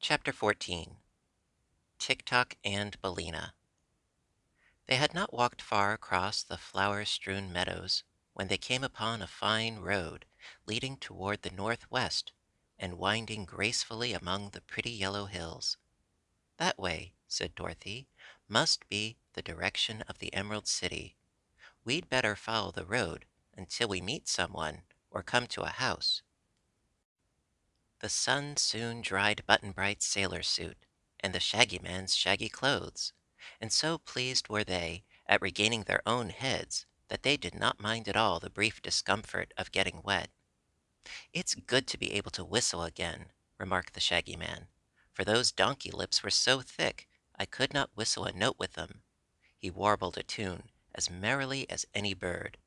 Chapter 14. Tik-Tok and Billina. They had not walked far across the flower-strewn meadows when they came upon a fine road leading toward the northwest and winding gracefully among the pretty yellow hills. "That way," said Dorothy, "must be the direction of the Emerald City. We'd better follow the road until we meet someone or come to a house." The sun soon dried Button-Bright's sailor suit and the Shaggy Man's shaggy clothes, and so pleased were they at regaining their own heads that they did not mind at all the brief discomfort of getting wet. "It's good to be able to whistle again," remarked the Shaggy Man, "for those donkey lips were so thick I could not whistle a note with them." He warbled a tune as merrily as any bird.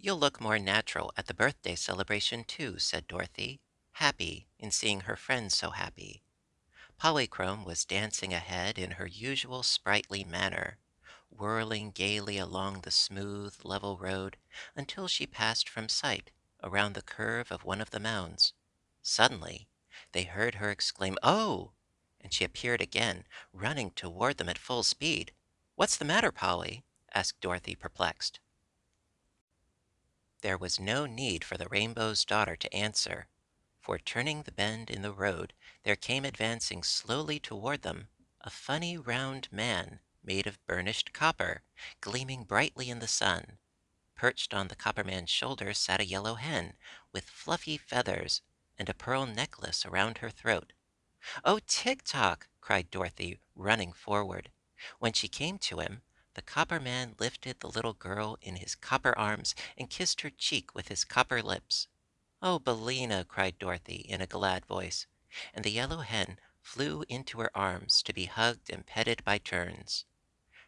"You'll look more natural at the birthday celebration, too," said Dorothy, happy in seeing her friends so happy. Polychrome was dancing ahead in her usual sprightly manner, whirling gaily along the smooth, level road until she passed from sight around the curve of one of the mounds. Suddenly they heard her exclaim, "Oh!" and she appeared again, running toward them at full speed. "What's the matter, Polly?" asked Dorothy, perplexed. There was no need for the Rainbow's Daughter to answer, for turning the bend in the road there came advancing slowly toward them a funny round man made of burnished copper, gleaming brightly in the sun. Perched on the copper man's shoulder sat a yellow hen, with fluffy feathers and a pearl necklace around her throat. "Oh, Tik-Tok!" cried Dorothy, running forward. When she came to him, the copper man lifted the little girl in his copper arms and kissed her cheek with his copper lips. "Oh, Billina!" cried Dorothy in a glad voice, and the yellow hen flew into her arms to be hugged and petted by turns.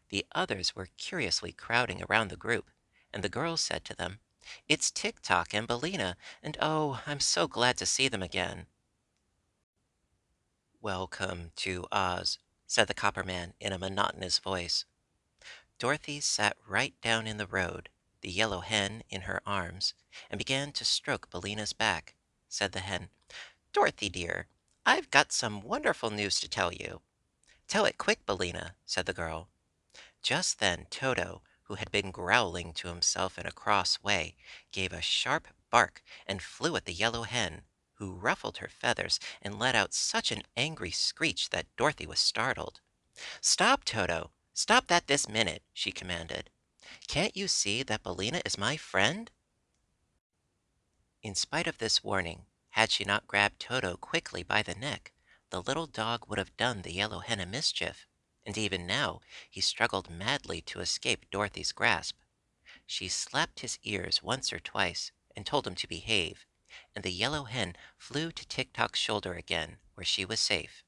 The others were curiously crowding around the group, and the girl said to them, "It's Tik-Tok and Billina, and oh, I'm so glad to see them again." "Welcome to Oz," said the copper man in a monotonous voice. Dorothy sat right down in the road, the yellow hen in her arms, and began to stroke Billina's back. Said the hen, "Dorothy dear, I've got some wonderful news to tell you." "Tell it quick, Billina," said the girl. Just then Toto, who had been growling to himself in a cross way, gave a sharp bark and flew at the yellow hen, who ruffled her feathers and let out such an angry screech that Dorothy was startled. "Stop, Toto! Stop that this minute!" she commanded. "Can't you see that Billina is my friend?" In spite of this warning, had she not grabbed Toto quickly by the neck, the little dog would have done the yellow hen a mischief, and even now he struggled madly to escape Dorothy's grasp. She slapped his ears once or twice and told him to behave, and the yellow hen flew to Tik-Tok's shoulder again, where she was safe.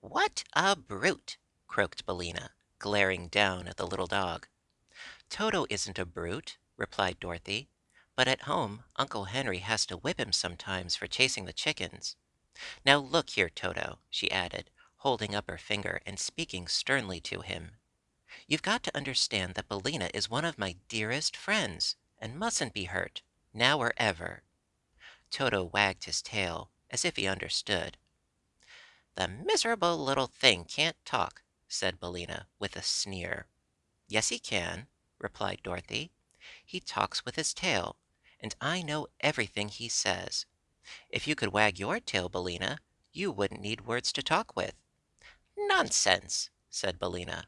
"What a brute!" croaked Billina, glaring down at the little dog. "Toto isn't a brute," replied Dorothy, "but at home Uncle Henry has to whip him sometimes for chasing the chickens. Now look here, Toto," she added, holding up her finger and speaking sternly to him. "You've got to understand that Billina is one of my dearest friends, and mustn't be hurt, now or ever." Toto wagged his tail, as if he understood. "The miserable little thing can't talk," said Billina, with a sneer. "Yes, he can," replied Dorothy. "He talks with his tail, and I know everything he says. If you could wag your tail, Billina, you wouldn't need words to talk with." "Nonsense!" said Billina.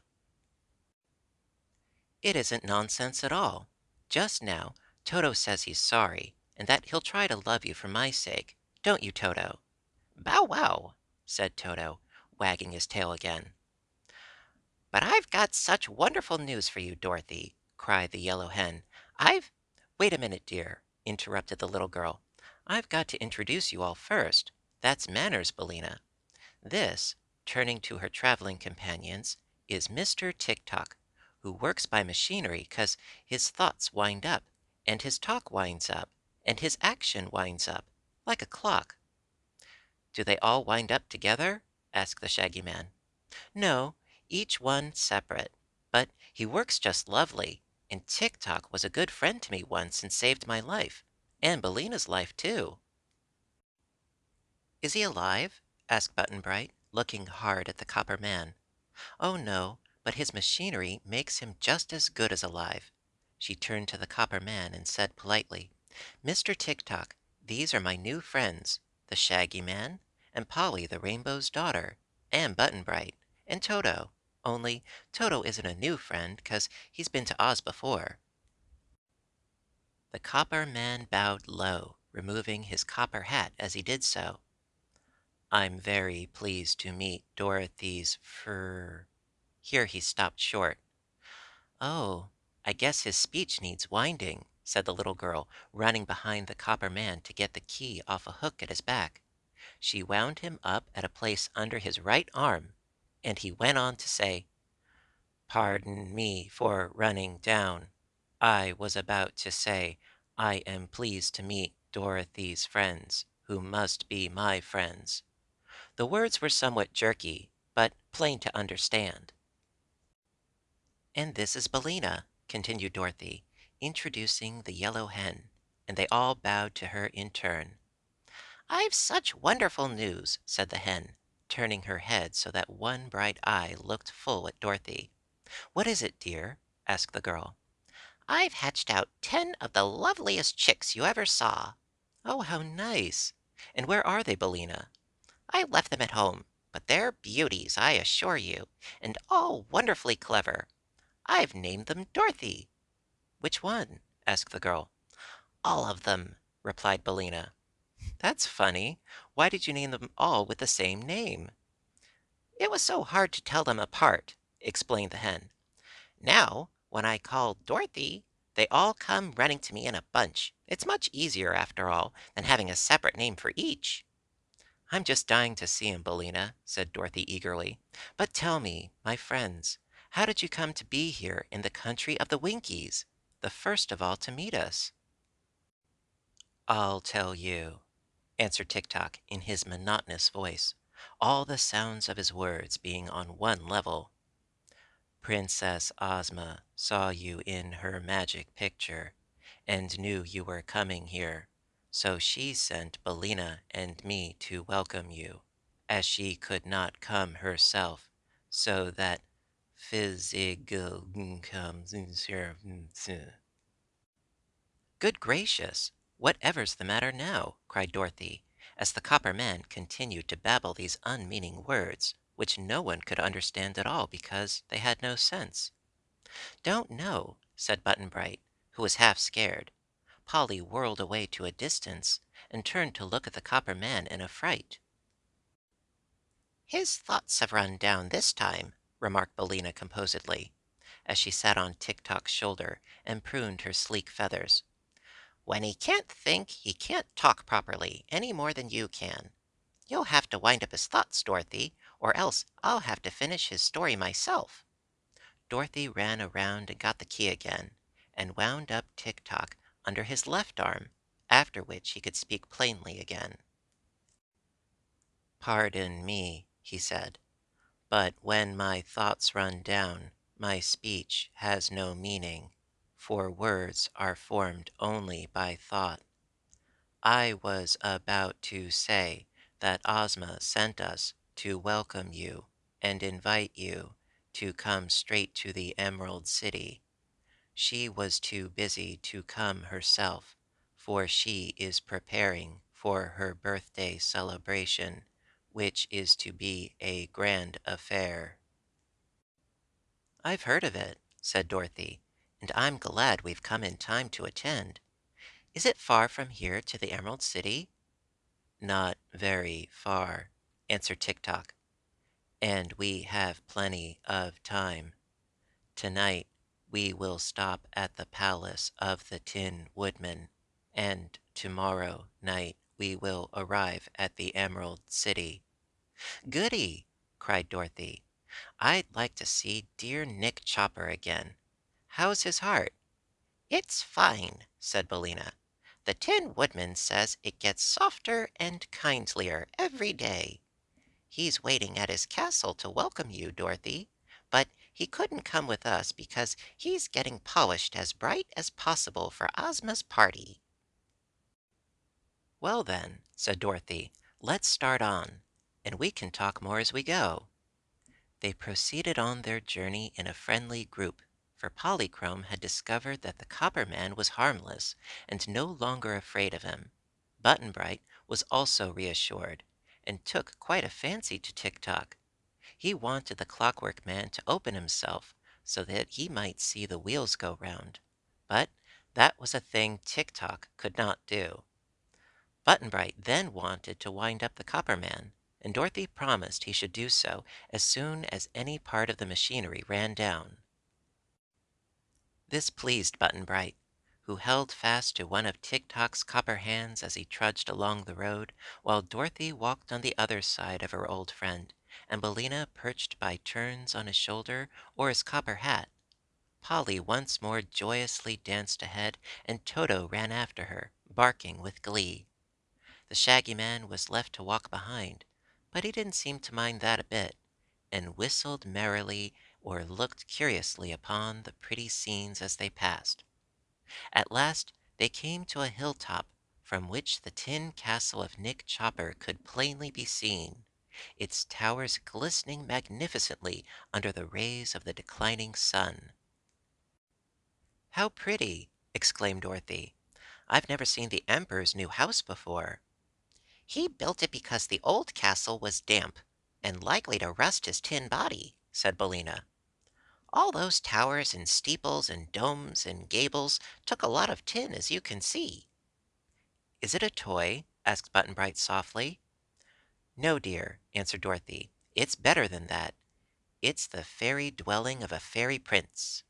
"It isn't nonsense at all. Just now Toto says he's sorry, and that he'll try to love you for my sake. Don't you, Toto?" "Bow wow!" said Toto, wagging his tail again. "But I've got such wonderful news for you, Dorothy!" cried the yellow hen. "I've—" "Wait a minute, dear," interrupted the little girl. "I've got to introduce you all first. That's manners, Billina. This," turning to her traveling companions, "is Mr. Tik-Tok, who works by machinery 'cause his thoughts wind up, and his talk winds up, and his action winds up, like a clock." "Do they all wind up together?" asked the Shaggy Man. "No, each one separate. But he works just lovely, and Tik-Tok was a good friend to me once and saved my life, and Billina's life, too." Is he alive?" asked Button-Bright, looking hard at the Copper Man. "Oh, no, but his machinery makes him just as good as alive." She turned to the Copper Man and said politely, "Mr. Tik-Tok, these are my new friends, the Shaggy Man, and Polly the Rainbow's Daughter, and Button-Bright, and Toto. Only Toto isn't a new friend, 'cause he's been to Oz before." The Copper Man bowed low, removing his copper hat as he did so. "I'm very pleased to meet Dorothy's fur—" Here he stopped short. "Oh, I guess his speech needs winding," said the little girl, running behind the Copper Man to get the key off a hook at his back. She wound him up at a place under his right arm, and he went on to say, "Pardon me for running down. I was about to say I am pleased to meet Dorothy's friends, who must be my friends." The words were somewhat jerky, but plain to understand. "And this is Billina," continued Dorothy, introducing the yellow hen, and they all bowed to her in turn. "I've such wonderful news," said the hen, turning her head so that one bright eye looked full at Dorothy. "What is it, dear?" asked the girl. "I've hatched out 10 of the loveliest chicks you ever saw." "Oh, how nice! And where are they, Billina?" "I left them at home, but they're beauties, I assure you, and all wonderfully clever. I've named them Dorothy." "Which one?" asked the girl. "All of them," replied Billina. "That's funny. Why did you name them all with the same name?" "It was so hard to tell them apart," explained the hen. "Now, when I call Dorothy, they all come running to me in a bunch. It's much easier, after all, than having a separate name for each." "I'm just dying to see him, Billina," said Dorothy eagerly. "But tell me, my friends, how did you come to be here in the country of the Winkies, the first of all to meet us?" "I'll tell you," answered Tik-Tok in his monotonous voice, all the sounds of his words being on one level. "Princess Ozma saw you in her magic picture, and knew you were coming here, so she sent Billina and me to welcome you, as she could not come herself, so that physical comes. "Good gracious! Whatever's the matter now?" cried Dorothy, as the Copper Man continued to babble these unmeaning words, which no one could understand at all because they had no sense. "Don't know," said Button-Bright, who was half scared. Polly whirled away to a distance and turned to look at the Copper Man in a fright. "His thoughts have run down this time," remarked Billina composedly, as she sat on Tik-Tok's shoulder and pruned her sleek feathers. "When he can't think, he can't talk properly, any more than you can. You'll have to wind up his thoughts, Dorothy, or else I'll have to finish his story myself." Dorothy ran around and got the key again, and wound up Tik-Tok under his left arm, after which he could speak plainly again. "Pardon me," he said, "but when my thoughts run down, my speech has no meaning, for words are formed only by thought. I was about to say that Ozma sent us to welcome you and invite you to come straight to the Emerald City. She was too busy to come herself, for she is preparing for her birthday celebration, which is to be a grand affair." "I've heard of it," said Dorothy, "and I'm glad we've come in time to attend. Is it far from here to the Emerald City?" "Not very far," answered Tik-Tok, "and we have plenty of time. Tonight we will stop at the palace of the Tin Woodman, and tomorrow night we will arrive at the Emerald City." "Goody!" cried Dorothy. "I'd like to see dear Nick Chopper again. How's his heart?" "It's fine," said Billina. "The Tin Woodman says it gets softer and kindlier every day. He's waiting at his castle to welcome you, Dorothy, but he couldn't come with us because he's getting polished as bright as possible for Ozma's party." "Well then," said Dorothy, Let's start on, and we can talk more as we go." They proceeded on their journey in a friendly group, for Polychrome had discovered that the Copper Man was harmless and no longer afraid of him. Button Bright was also reassured, and took quite a fancy to Tik-Tok. He wanted the Clockwork Man to open himself so that he might see the wheels go round. But that was a thing Tik-Tok could not do. Button Bright then wanted to wind up the Copper Man, and Dorothy promised he should do so as soon as any part of the machinery ran down. This pleased Button Bright, who held fast to one of Tik-Tok's copper hands as he trudged along the road, while Dorothy walked on the other side of her old friend, and Billina perched by turns on his shoulder or his copper hat. Polly once more joyously danced ahead, and Toto ran after her, barking with glee. The Shaggy Man was left to walk behind, but he didn't seem to mind that a bit, and whistled merrily or looked curiously upon the pretty scenes as they passed. At last they came to a hilltop from which the tin castle of Nick Chopper could plainly be seen, its towers glistening magnificently under the rays of the declining sun. "How pretty!" exclaimed Dorothy. "I've never seen the Emperor's new house before." "He built it because the old castle was damp and likely to rust his tin body," said Billina. "All those towers and steeples and domes and gables took a lot of tin, as you can see." "Is it a toy?" asked Button Bright softly. "No, dear," answered Dorothy. "It's better than that. It's the fairy dwelling of a fairy prince."